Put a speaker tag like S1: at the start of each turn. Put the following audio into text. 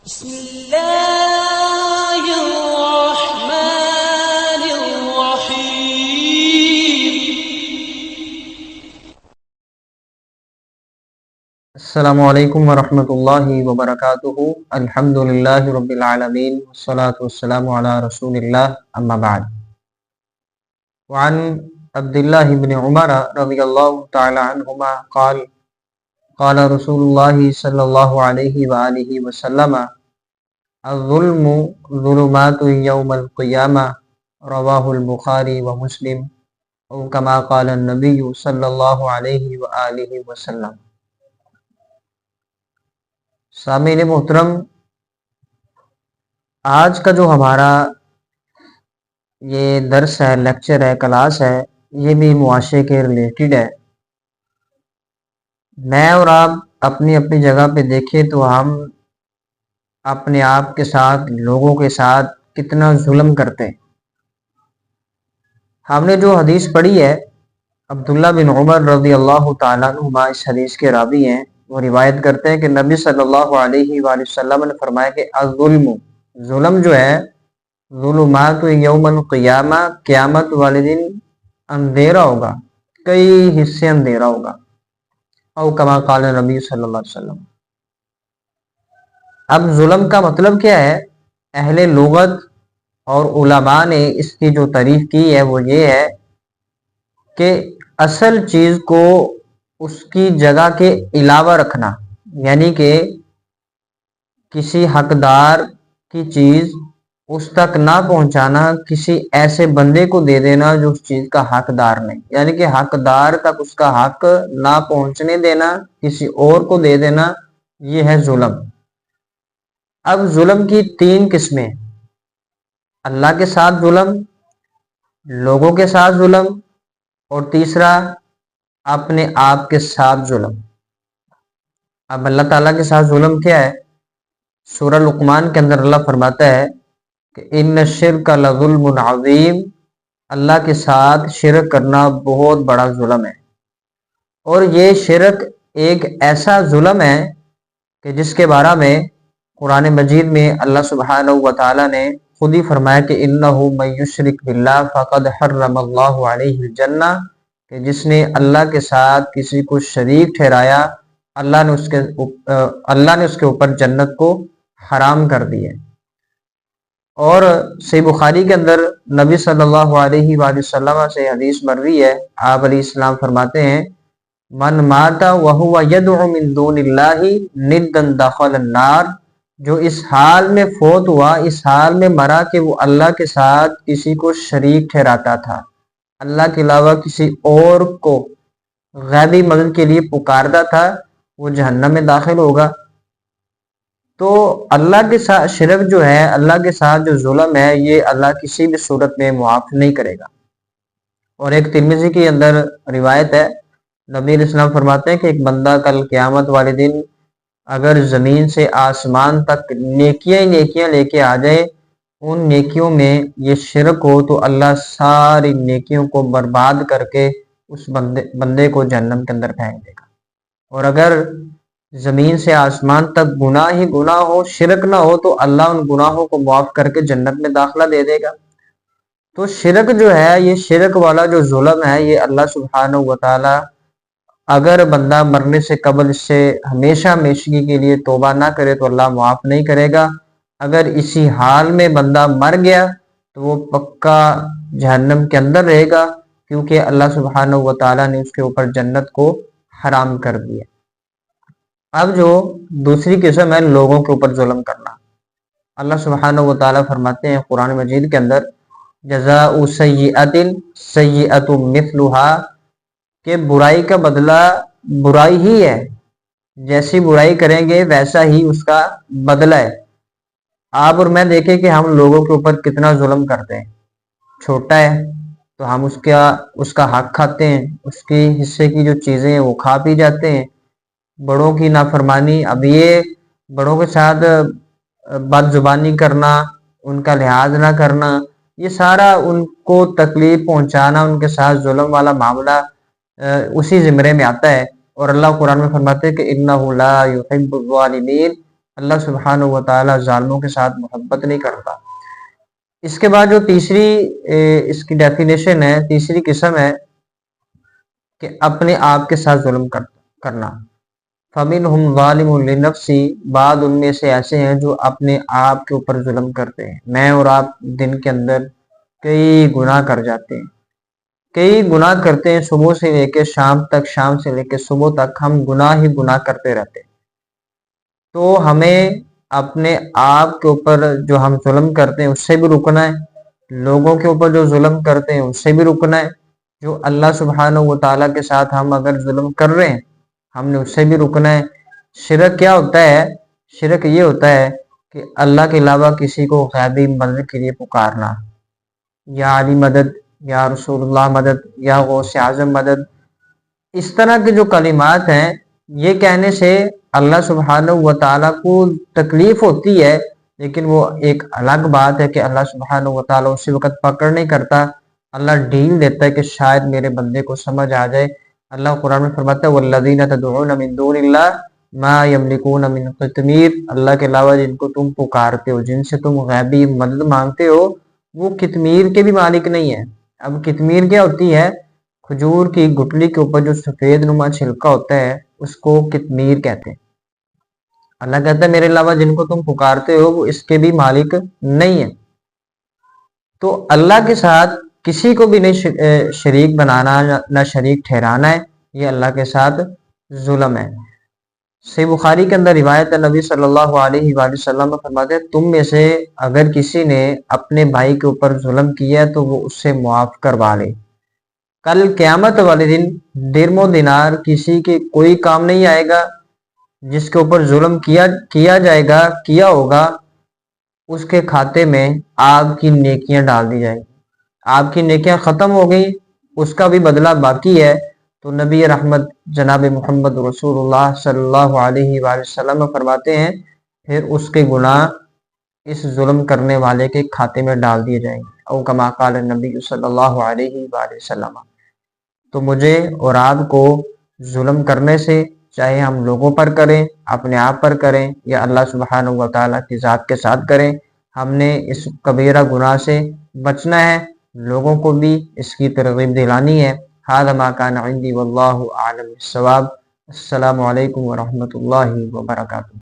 S1: بسم الله الرحمن الرحيم.
S2: السلام علیکم ورحمۃ اللہ وبرکاتہ. الحمد للہ رب العالمین والصلاة والسلام علی رسول اللہ اما بعد. وعن عبداللہ بن عمر رضی اللہ تعالی عنہما قال قال رسول اللہ صلی اللہ علیہ وآلہ وسلم الظلم ظلمات یوم القیامہ رواہ البخاری ومسلم او کما قال النبی صلی اللہ علیہ وآلہ وسلم. سامعین محترم، آج کا جو ہمارا یہ درس ہے، لیکچر ہے، کلاس ہے، یہ بھی معاشرے کے ریلیٹڈ ہے. میں اور آپ اپنی اپنی جگہ پہ دیکھیں تو ہم اپنے آپ کے ساتھ، لوگوں کے ساتھ کتنا ظلم کرتے ہیں. ہم نے جو حدیث پڑھی ہے، عبداللہ بن عمر رضی اللہ تعالیٰ عنہما اس حدیث کے راوی ہیں. وہ روایت کرتے ہیں کہ نبی صلی اللہ علیہ وآلہ وسلم نے فرمایا کہ الظلم، ظلم جو ہے، ظلمات یوم القیامہ، قیامت والے دن اندھیرا ہوگا، کئی حصے اندھیرا ہوگا. او کما قال نبی صلی اللہ علیہ وسلم. اب ظلم کا مطلب کیا ہے؟ اہل لغت اور علماء نے اس کی جو تعریف کی ہے وہ یہ ہے کہ اصل چیز کو اس کی جگہ کے علاوہ رکھنا، یعنی کہ کسی حقدار کی چیز اس تک نہ پہنچانا، کسی ایسے بندے کو دے دینا جو اس چیز کا حقدار نہیں، یعنی کہ حقدار تک اس کا حق نہ پہنچنے دینا، کسی اور کو دے دینا، یہ ہے ظلم. اب ظلم کی تین قسمیں: اللہ کے ساتھ ظلم، لوگوں کے ساتھ ظلم، اور تیسرا اپنے آپ کے ساتھ ظلم. اب اللہ تعالیٰ کے ساتھ ظلم کیا ہے؟ سورہ لقمان کے اندر اللہ فرماتا ہے کہ ان الشرک لظلم عظیم، اللہ کے ساتھ شرک کرنا بہت بڑا ظلم ہے. اور یہ شرک ایک ایسا ظلم ہے کہ جس کے بارے میں قرآن مجید میں اللہ سبحانہ و تعالیٰ نے خود ہی فرمایا کہ انہ من یشرک باللہ فقد حرم اللہ علیہ الجنہ، کہ جس نے اللہ کے ساتھ کسی کو شریک ٹھہرایا، اللہ نے اس کے اوپر جنت کو حرام کر دی ہے. اور صحیح بخاری کے اندر نبی صلی اللہ علیہ وآلہ وسلم سے حدیث مروی ہے. آپ علیہ السلام فرماتے ہیں من مات وہو یدعو من دون اللہ ندا دخل النار، جو اس حال میں فوت ہوا، اس حال میں مرا کہ وہ اللہ کے ساتھ کسی کو شریک ٹھہراتا تھا، اللہ کے علاوہ کسی اور کو غیبی مدد کے لیے پکارتا تھا، وہ جہنم میں داخل ہوگا. تو اللہ کے ساتھ شرک جو ہے، اللہ کے ساتھ جو ظلم ہے، یہ اللہ کسی بھی صورت میں معاف نہیں کرے گا. اور ایک ترمذی کے اندر روایت ہے، نبی علیہ السلام فرماتے ہیں کہ ایک بندہ کل قیامت والے دن اگر زمین سے آسمان تک نیکیاں ہی نیکیاں لے کے آ جائے، ان نیکیوں میں یہ شرک ہو، تو اللہ ساری نیکیوں کو برباد کر کے اس بندے کو جہنم کے اندر پھینک دے گا. اور اگر زمین سے آسمان تک گناہ ہی گناہ ہو، شرک نہ ہو، تو اللہ ان گناہوں کو معاف کر کے جنت میں داخلہ دے دے گا. تو شرک جو ہے، یہ شرک والا جو ظلم ہے، یہ اللہ سبحانہ و تعالی اگر بندہ مرنے سے قبل اس سے ہمیشہ ہمیشگی کے لیے توبہ نہ کرے تو اللہ معاف نہیں کرے گا. اگر اسی حال میں بندہ مر گیا تو وہ پکا جہنم کے اندر رہے گا، کیونکہ اللہ سبحانہ و تعالیٰ نے اس کے اوپر جنت کو حرام کر دیا. اب جو دوسری قسم ہے لوگوں کے اوپر ظلم کرنا، اللہ سبحانہ و تعالیٰ فرماتے ہیں قرآن مجید کے اندر جزاء سیئۃ سیئۃ مثلھا، کہ برائی کا بدلہ برائی ہی ہے، جیسی برائی کریں گے ویسا ہی اس کا بدلہ ہے. آپ اور میں دیکھیں کہ ہم لوگوں کے اوپر کتنا ظلم کرتے ہیں. چھوٹا ہے تو ہم اس کا حق کھاتے ہیں، اس کی حصے کی جو چیزیں ہیں وہ کھا پی جاتے ہیں. بڑوں کی نافرمانی، اب یہ بڑوں کے ساتھ بد زبانی کرنا، ان کا لحاظ نہ کرنا، یہ سارا ان کو تکلیف پہنچانا، ان کے ساتھ ظلم والا معاملہ اسی زمرے میں آتا ہے. اور اللہ قرآن میں فرماتے ہیں کہ انہ لا یحب الظالمین، اللہ سبحانہ و تعالیٰ ظالموں کے ساتھ محبت نہیں کرتا۔ اس کے بعد جو تیسری اس کی ڈیفینیشن ہے، تیسری قسم ہے کہ اپنے آپ کے ساتھ ظلم کرنا۔ فَمِنْهُمْ ظَالِمٌ لِنَفْسِهِ، بعض ان میں سے ایسے ہیں جو اپنے آپ کے اوپر ظلم کرتے ہیں۔ میں اور آپ دن کے اندر کئی گناہ کر جاتے ہیں، کئی گناہ کرتے ہیں، صبح سے لے کے شام تک، شام سے لے کے صبح تک ہم گناہ ہی گناہ کرتے رہتے ہیں۔ تو ہمیں اپنے آپ کے اوپر جو ہم ظلم کرتے ہیں اس سے بھی رکنا ہے، لوگوں کے اوپر جو ظلم کرتے ہیں اس سے بھی رکنا ہے، جو اللہ سبحانہ و تعالیٰ کے ساتھ ہم اگر ظلم کر رہے ہیں ہم نے اس سے بھی رکنا ہے۔ شرک کیا ہوتا ہے؟ شرک یہ ہوتا ہے کہ اللہ کے علاوہ کسی کو غیبی مدد کے لیے پکارنا، یا علی مدد، یا رسول اللہ مدد، یا غوث اعظم مدد، اس طرح کے جو کلمات ہیں، یہ کہنے سے اللہ سبحانہ و تعالیٰ کو تکلیف ہوتی ہے، لیکن وہ ایک الگ بات ہے کہ اللہ سبحانہ و تعالیٰ اسی وقت پکڑ نہیں کرتا، اللہ ڈھیل دیتا ہے کہ شاید میرے بندے کو سمجھ آ جائے۔ اللہ قرآن میں فرماتا ہے وَالَّذِينَ تَدْعُونَ مِن دُونِ اللَّهِ مَا يَمْلِكُونَ مِن قِطْمِيرٍ، اللہ کے علاوہ جن کو تم پکارتے ہو، جن سے تم غیبی مدد مانگتے ہو، وہ قطمیر کے بھی مالک نہیں ہیں۔ اب قطمیر کیا ہوتی ہے؟ کھجور کی گٹلی کے اوپر جو سفید نما چھلکا ہوتا ہے اس کو قطمیر کہتے ہیں۔ اللہ کہتا ہے میرے علاوہ جن کو تم پکارتے ہو وہ اس کے بھی مالک نہیں ہیں۔ تو اللہ کے ساتھ کسی کو بھی نہیں شریک بنانا، نہ شریک ٹھہرانا ہے، یہ اللہ کے ساتھ ظلم ہے۔ صحیح بخاری کے اندر روایت ہے، نبی صلی اللہ علیہ وآلہ وسلم فرماتے ہیں تم میں سے اگر کسی نے اپنے بھائی کے اوپر ظلم کیا ہے تو وہ اس سے معاف کروا لے، کل قیامت والے دن درم و دینار کسی کے کوئی کام نہیں آئے گا۔ جس کے اوپر ظلم کیا جائے گا، کیا ہوگا، اس کے کھاتے میں آپ کی نیکیاں ڈال دی جائیں گی، آپ کی نیکیاں ختم ہو گئی، اس کا بھی بدلہ باقی ہے۔ تو نبی رحمت جناب محمد رسول اللہ صلی اللہ علیہ وآلہ وسلم فرماتے ہیں پھر اس کے گناہ اس ظلم کرنے والے کے کھاتے میں ڈال دیے جائیں گے، او کما قال نبی صلی اللہ علیہ وآلہ وسلم۔ تو مجھے اور آپ کو ظلم کرنے سے، چاہے ہم لوگوں پر کریں، اپنے آپ پر کریں، یا اللہ سبحانہ و تعالیٰ کی ذات کے ساتھ کریں، ہم نے اس کبیرہ گناہ سے بچنا ہے، لوگوں کو بھی اس کی ترغیب دلانی ہے۔ ھذا ما کان عندی واللہ اعلم بالصواب۔ السلام علیکم ورحمۃ اللہ وبرکاتہ۔